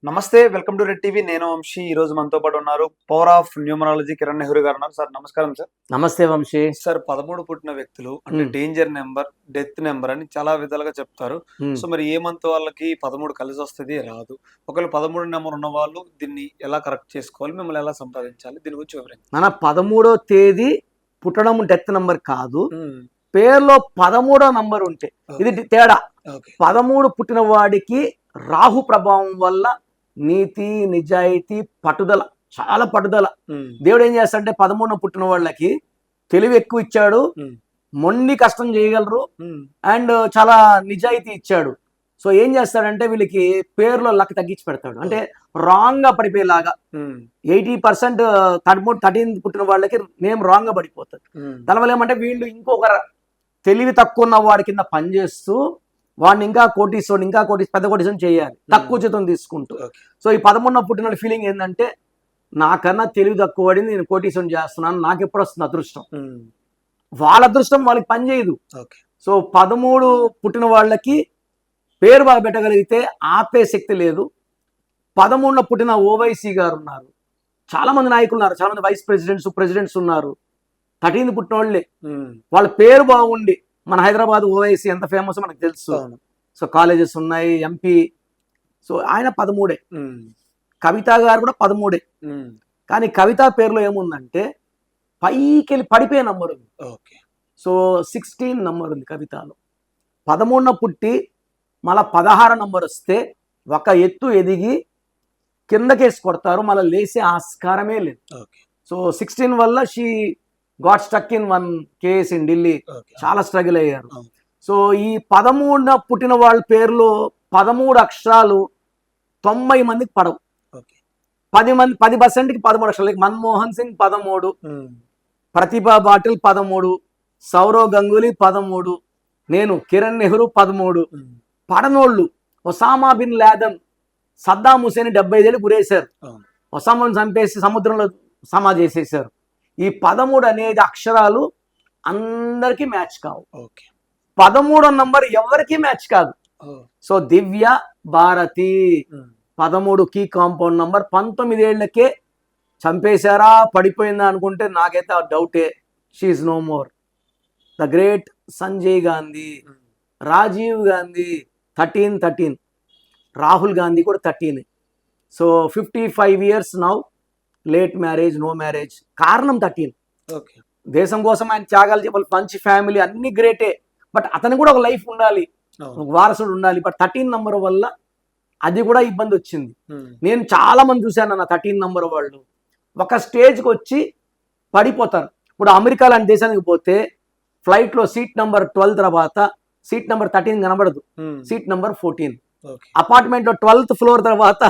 నమస్తే. Welcome to red TV. నేను వంశీ. ఈ రోజు మనతో పాటు ఉన్నారు power of numerology Kiran Nehru గారు ఉన్నారు. సార్ నమస్కారం సార్. నమస్తే వంశీ. సార్ 13 పుట్టిన వ్యక్తులు అంటే డేంజర్ నెంబర్, డెత్ నెంబర్ అని చాలా విధాలుగా చెప్తారు. సో మరి ఏ మంత్ వాళ్ళకి 13 కలిసి వస్తుంది రాదు? ఒకవేళ 13 నెంబర్ ఉన్న వాళ్ళు దీన్ని ఎలా కరెక్ట్ చేసుకోవాలి? మిమ్మల్ని ఎలా సంపాదించాలి? దీని గురించి వివరించండి. మన 13వ తేదీ పుట్టడం డెత్ నంబర్ కాదు, పేరులో 13వ నంబర్ ఉంటే ఇది తేడా. 13 పుట్టిన వాడికి రాహు ప్రభావం వల్ల నీతి, నిజాయితీ, పట్టుదల, చాలా పట్టుదల. దేవుడు ఏం చేస్తాడంటే 13 పుట్టిన వాళ్ళకి తెలివి ఎక్కువ ఇచ్చాడు, మొండి కష్టం చేయగలరు, అండ్ చాలా నిజాయితీ ఇచ్చాడు. సో ఏం చేస్తాడంటే వీళ్ళకి పేరులో లక్ తగ్గించి పెడతాడు, అంటే రాంగ్ గా పడిపోయేలాగా. 80% 13 పుట్టిన వాళ్ళకి నేమ్ రాంగ్ గా పడిపోతుంది. దానివల్ల ఏమంటే వీళ్ళు ఇంకొక తెలివి తక్కువ ఉన్న వాడి కింద పనిచేస్తూ వాడిని ఇంకా పెద్ద కోటీశ్వరుని చేయాలి తక్కువ జీతం తీసుకుంటూ. సో ఈ 13 పుట్టిన ఫీలింగ్ ఏంటంటే నాకన్నా తెలివి తక్కువ పడింది, నేను కోటీశ్వరుని చేస్తున్నాను, నాకు ఎప్పుడు వస్తుంది అదృష్టం. వాళ్ళ అదృష్టం వాళ్ళకి పనిచేయదు. సో 13 పుట్టిన వాళ్ళకి పేరు బాగా పెట్టగలిగితే ఆపే శక్తి లేదు. 13 పుట్టిన ఓవైసీ గారు ఉన్నారు, చాలా మంది నాయకులు ఉన్నారు, చాలా మంది వైస్ ప్రెసిడెంట్స్ ఉన్నారు. 13 పుట్టిన వాళ్ళే, వాళ్ళ పేరు బాగుండి. మన హైదరాబాద్ ఓవైసీ ఎంత ఫేమస్ మనకు తెలుసు. సో కాలేజెస్ ఉన్నాయి, ఎంపీ. సో ఆయన 13. కవిత గారు కూడా 13. కానీ కవిత పేరులో ఏముందంటే పైకి వెళ్ళి పడిపోయే నంబర్ ఉంది. సో 16 నంబర్ ఉంది కవితలో. 13 పుట్టి మళ్ళీ 16 నంబర్ వస్తే ఒక ఎత్తు ఎదిగి కిందకేసి కొడతారు, మళ్ళీ లేసే ఆస్కారమే లేదు. సో 16 వల్ల she got stuck in 1 case in Delhi. చాలా స్ట్రగుల్ అయ్యారు. సో ఈ 13 పుట్టిన వాళ్ళ పేర్లో 13 అక్షరాలు 90 మందికి పడవు. 10%కి 13 అక్షరాలు. మన్మోహన్ సింగ్ 13, ప్రతిభా పాటిల్ 13, సౌరవ్ గంగూలీ 13, నేను కిరణ్ నెహ్రూ 13. పడనోళ్ళు Osama bin Laden, Saddam Hussein 75 ఏళ్ళు గురేశారు. ఒసామాను చంపేసి సముద్రంలో సమా చేసేసారు. ఈ 13 అనేది అక్షరాలు అందరికీ మ్యాచ్ కావు. 13వ నంబర్ ఎవరికి మ్యాచ్ కాదు. సో దివ్య భారతి 13 కీ కాంపౌండ్ నంబర్. 19 ఏళ్లకే చంపేశారా, పడిపోయిందా అనుకుంటే నాకైతే ఆ డౌటే. She no more. The great Sanjay Gandhi, Rajiv Gandhi 13. Rahul Gandhi కూడా 13. So 55 years now, late marriage, no marriage. కారణం 13. దేశం కోసం ఆయన త్యాగాలు చెప్పాలి, మంచి ఫ్యామిలీ, అన్ని గ్రేటే. బట్ అతను కూడా ఒక లైఫ్ ఉండాలి, వారసుడు ఉండాలి. బట్ 13 నంబర్ వల్ల అది కూడా ఇబ్బంది వచ్చింది. నేను చాలా మంది చూశాను అన్న 13 నంబర్ వాళ్ళు ఒక స్టేజ్కి వచ్చి పడిపోతారు. ఇప్పుడు అమెరికా లాంటి దేశానికి పోతే ఫ్లైట్లో సీట్ నెంబర్ 12 తర్వాత సీట్ నెంబర్ 13 కనబడదు, సీట్ నెంబర్ 14. అపార్ట్మెంట్లో 12th ఫ్లోర్ తర్వాత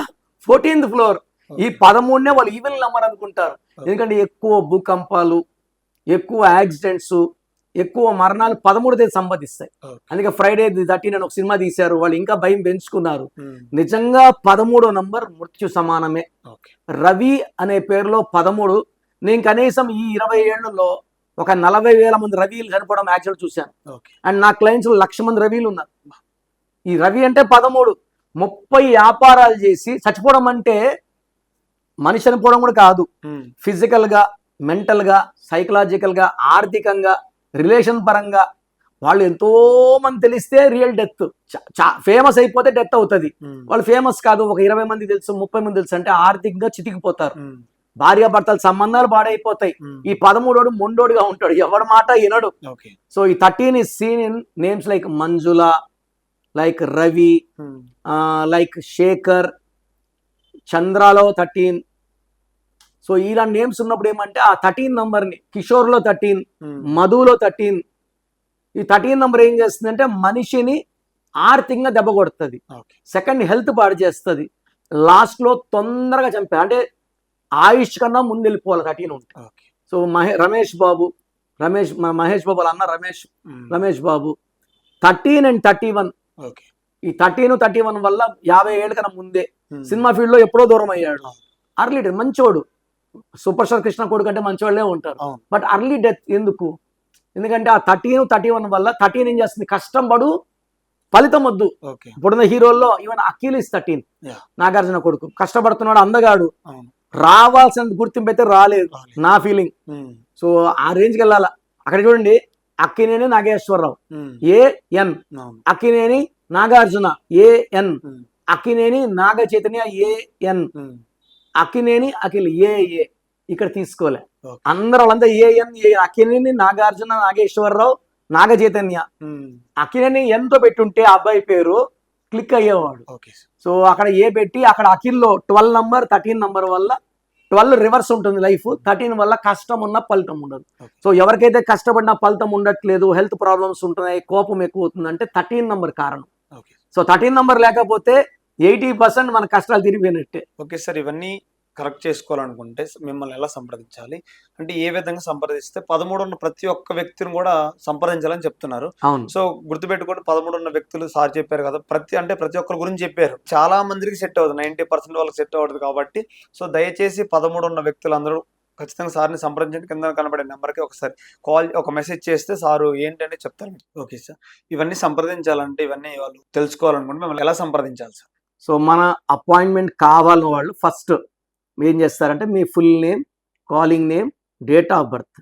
14th ఫ్లోర్. ఈ 13నే వాళ్ళు ఈవెన్ నెంబర్ అనుకుంటారు. ఎందుకంటే ఎక్కువ భూకంపాలు, ఎక్కువ యాక్సిడెంట్స్, ఎక్కువ మరణాలు 13 సంపాదిస్తాయి. అందుకే ఫ్రైడే ది 13 అని ఒక సినిమా తీశారు, వాళ్ళు ఇంకా భయం పెంచుకున్నారు. నిజంగా 13వ నంబర్ మృత్యు సమానమే. రవి అనే పేరులో 13. నేను కనీసం ఈ 20 ఏళ్లలో ఒక 40,000 మంది రవిలు చనిపోవడం యాక్సిడెంట్ చూశాను. అండ్ నా క్లయింట్స్ 1,00,000 మంది రవిలు ఉన్నారు. ఈ రవి అంటే 13. 30 వ్యాపారాలు చేసి చచ్చిపోవడం అంటే మనిషి చనిపోవడం కూడా కాదు. ఫిజికల్ గా, మెంటల్ గా, సైకలాజికల్ గా, ఆర్థికంగా, రిలేషన్ పరంగా వాళ్ళు ఎంతో మంది తెలిస్తే రియల్ డెత్. ఫేమస్ అయిపోతే డెత్ అవుతుంది. వాళ్ళు ఫేమస్ కాదు, ఒక 20 మంది తెలుసు, 30 మంది తెలుసు అంటే ఆర్థికంగా చితికిపోతారు. భార్యాభర్తల సంబంధాలు పాడైపోతాయి. ఈ 13 మొండోడుగా ఉంటాడు, ఎవరి మాట వినడు. సో ఈ 13 is seen in names like Manjula, like Ravi, like Shekhar, చంద్రాలో 13. సో ఇలాంటి నేమ్స్ ఉన్నప్పుడు ఏమంటే ఆ 13 నంబర్ని, కిషోర్లో 13, మధులో 13. ఈ 13 నంబర్ ఏం చేస్తుందంటే మనిషిని ఆర్థికంగా దెబ్బ కొడుతుంది, సెకండ్ హెల్త్ పాడు చేస్తుంది, లాస్ట్లో తొందరగా చంపే, అంటే ఆయుష్ కన్నా ముందు వెళ్ళిపోవాలి 13 ఉంటే. సో మహేష్ బాబు వాళ్ళ అన్న రమేష్ బాబు 13 and 31. ఈ 13, 31 వల్ల 50 ఏళ్ళ కన్నా ముందే సినిమా ఫీల్డ్ లో ఎప్పుడో దూరం అయ్యాడు. Early death. మంచోడు, సూపర్ స్టార్ కృష్ణ కొడుకు అంటే మంచోళ్ళే ఉంటారు. బట్ అర్లీ డెత్ ఎందుకు? ఎందుకంటే ఆ 13, 31 వల్ల 13 ఏం చేస్తుంది, కష్టం పడు ఫలితం వద్దు. ఓకే. ఇప్పుడున్న హీరోల్లో even Akhil is 13, Yeah. Nagarjuna కొడుకు, కష్టపడుతున్నాడు, అందగాడు, అవును. రావాల్సిన గుర్తింపు అయితే రాలేదు రాలేదు. నా ఫీలింగ్. ఉమ్. సో ఆ రేంజ్కి వెళ్ళాలా. అక్కడ చూడండి, అక్కినేని నాగేశ్వరరావు ఉమ్. AN, అవును. Akkineni Nagarjuna AN, um. Akkineni Naga Chaitanya AN, um. Akkineni Akhil AA. ఇక్కడ తీసుకోలే, ఓకే. అందరూ వాళ్ళంతా AN, అక్కినేని నాగార్జున నాగేశ్వరరావు నాగ చైతన్య. ఉమ్. అక్కినేని ఎంతో పెట్టుంటే ఆ అబ్బాయి పేరు క్లిక్ అయ్యేవాడు. ఓకే. సో అక్కడ ఏ పెట్టి అక్కడ అఖిల్లో 12 నంబర్ 13 నంబర్ వల్ల 12 రివర్స్ ఉంటుంది లైఫ్, 13 వల్ల కష్టం ఉన్న ఫలితం ఉండదు. Okay. సో ఎవరికైతే కష్టపడిన ఫలితం ఉండట్లేదు, హెల్త్ ప్రాబ్లమ్స్ ఉంటున్నాయి, కోపం ఎక్కువ అవుతుందంటే 13 నంబర్ కారణం. ఓకే. సో 13 నంబర్ లేకపోతే 80% మన కష్టాలు తిరిగిపోయినట్టే. ఓకే సార్, ఇవన్నీ కరెక్ట్ చేసుకోవాలనుకుంటే మిమ్మల్ని ఎలా సంప్రదించాలి, అంటే ఏ విధంగా సంప్రదిస్తే 13 ఉన్న ప్రతి ఒక్క వ్యక్తిని కూడా సంప్రదించాలని చెప్తున్నారు. అవును. సో గుర్తుపెట్టుకోండి, 13 ఉన్న వ్యక్తులు సార్ చెప్పారు కదా, ప్రతి ఒక్కరి గురించి చెప్పారు. చాలా మందికి సెట్ అవుతుంది, 90% వాళ్ళకి సెట్ అవుతుంది కాబట్టి. సో దయచేసి 13 ఉన్న వ్యక్తులందరూ ఖచ్చితంగా సార్ని సంప్రదించండి. కింద కనబడే నెంబర్కి ఒకసారి ఒక మెసేజ్ చేస్తే సారు ఏంటంటే చెప్తారు. ఓకే సార్, ఇవన్నీ సంప్రదించాలంటే, ఇవన్నీ వాళ్ళు తెలుసుకోవాలనుకుంటే మిమ్మల్ని ఎలా సంప్రదించాలి సార్? సో మన అపాయింట్మెంట్ కావాలని వాళ్ళు ఫస్ట్ ఏం చేస్తారంటే మీ full name, calling name, date of birth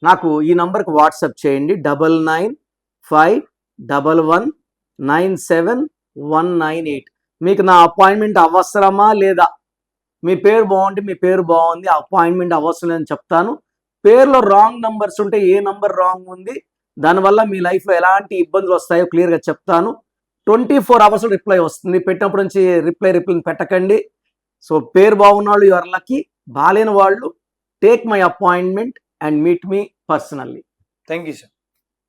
నాకు ఈ నంబర్కి వాట్సాప్ చేయండి. 9951197198. మీకు నా అపాయింట్మెంట్ అవసరమా లేదా, మీ పేరు బాగుంటే మీ పేరు బాగుంది, అపాయింట్మెంట్ అవసరం లేదని చెప్తాను. పేరులో రాంగ్ నంబర్స్ ఉంటే ఏ నంబర్ రాంగ్ ఉంది, దానివల్ల మీ లైఫ్లో ఎలాంటి ఇబ్బందులు వస్తాయో క్లియర్గా చెప్తాను. 24 hours రిప్లై వస్తుంది. పెట్టినప్పటి నుంచి రిప్లై పెట్టకండి. సో పేరు బాగున్న వాళ్ళు యు ఆర్ లక్కీ, బాలేని వాళ్ళు take my appointment and meet me personally. Thank you sir.